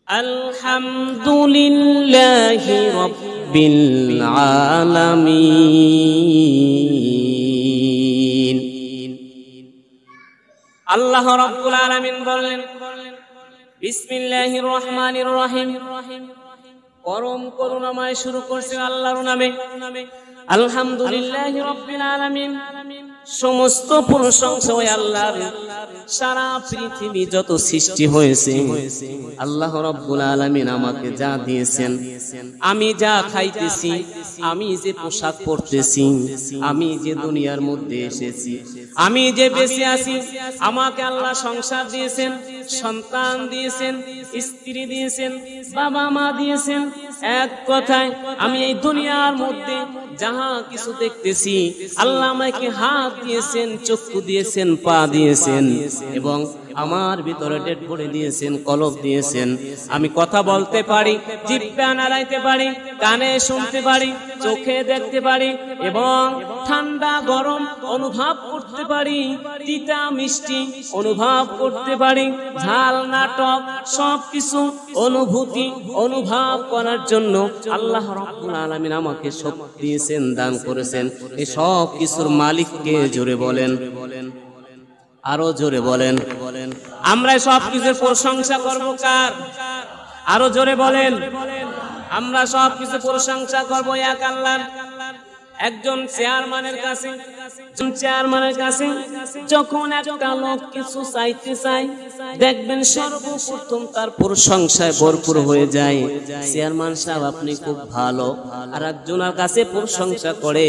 আলহামদুলিল্লাহি রাব্বিল আলামিন। আল্লাহ রাব্বুল আলামিন বললেন, বিসমিল্লাহির রহমানির রহিম। পরম করুণাময় শুরু করছে আল্লাহর নামে। আলহামদুলিল্লাহি রাব্বিল আলামিন। সমস্ত প্রশংসা ওই আল্লাহর। সারা পৃথিবী যত সৃষ্টি হয়েছে আল্লাহ রাব্বুল আলামিন আমাকে যা দিয়েছেন, আমি যা খাইতেছি, আমি যে পোশাক পরতেছি, আমি যে দুনিয়ার মধ্যে এসেছি, আমি যে বেঁচে আছি, আমাকে আল্লাহ সংসার দিয়েছেন, সন্তান দিয়েছেন, স্ত্রী দিয়েছেন, বাবা মা দিয়েছেন। এক কথায় আমি এই দুনিয়ার মধ্যে যাহা কিছু দেখতেছি, আল্লাহ আমাকে হাত দিয়েছেন, চক্ষু দিয়েছেন, পা দিয়েছেন, এবং আমার ভিতরে ডেড বডি দিয়েছেন, কলব দিয়েছেন। আমি কথা বলতে পারি, জিহ্বা নাড়াইতে পারি, কানে শুনতে পারি, চোখে দেখতে পারি, এবং ঠান্ডা গরম অনুভব করতে পারি, তিতা মিষ্টি অনুভব করতে পারি, ঝাল নাটক সবকিছু অনুভূতি অনুভব করার জন্য আল্লাহ রাব্বুল আলামিন আমাকে শক্তি দিয়েছেন, দান করেছেন। এই সব কিছুর মালিককে জোরে বলেন, আরো জোরে বলেন। আমরা সব কিছুর প্রশংসা করব কার? আরো জোরে বলেন। আমরা সব কিছু প্রশংসা করব এক আল্লাহর। একজন চেয়ারম্যানের কাছে যখন একটা লোক কিছু চাইতে চায়, দেখবেন সর্বপ্রথম তার প্রশংসায় ভরপুর হয়ে যায়। চেয়ারম্যান সাহেব আপনি খুব ভালো। আর একজনের কাছে প্রশংসা করে,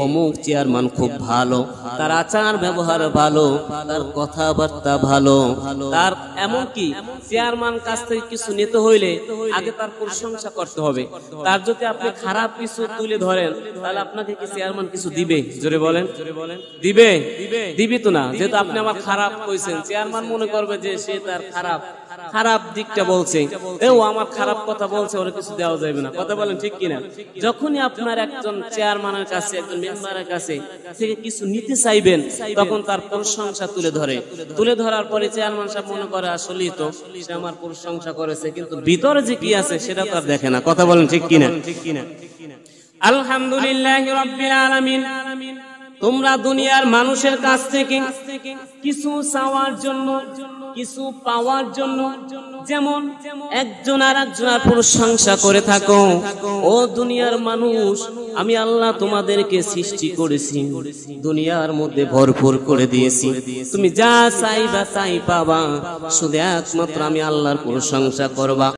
অমুক চেয়ারম্যান খুব ভালো, তার আচার ব্যবহার ভালো, তার কথাবার্তা ভালো, তার এমনকি চেয়ারম্যান কাছ থেকে কিছু নিতে হইলে আগে তার প্রশংসা করতে হবে। তার যদি আপনি খারাপ কিছু তুলে ধরেন, তাহলে আপনাকে কি চেয়ারম্যান কিছু দিবে? জোরে বলেন। দিবে? দিবি তো না। যেহেতু আপনি আমার খারাপ কইছেন, চেয়ারম্যান মনে করবে যে সে তার খারাপ দিকটা বলছে, ও আমার খারাপ কথা বলছে, ওরা কিছু দেওয়া যাবে না। কথা বলেন ঠিক কিনা? যখনই আপনার একজন চেয়ারম্যানের কাছে, একজন মেম্বারের কাছে থেকে কিছু নিতে চাইবেন, তখন তার প্রশংসা তুলে ধরার পরে চেয়ারম্যান সাহেব মনে করে আসলেই তো সে আমার প্রশংসা করেছে, কিন্তু ভিতরে যে কি আছে সেটা তো আর দেখে না। কথা বলেন ঠিক কিনা? আলহামদুলিল্লাহি রাব্বিল আলামিন। তোমরা দুনিয়ার মানুষের কাছ থেকে কিছু চাওয়ার জন্য, কিছু পাওয়ার জন্য, যেমন একজন আর একজনের প্রশংসা করে থাকো। ও দুনিয়ার মানুষ, আমি আল্লাহ তোমাদেরকে সৃষ্টি করেছি, দুনিয়ার মধ্যে ভরপুর করে দিয়েছি, তুমি যা চাইবা তাই পাবা, শুধু একমাত্র আমি আল্লাহর প্রশংসা করবা।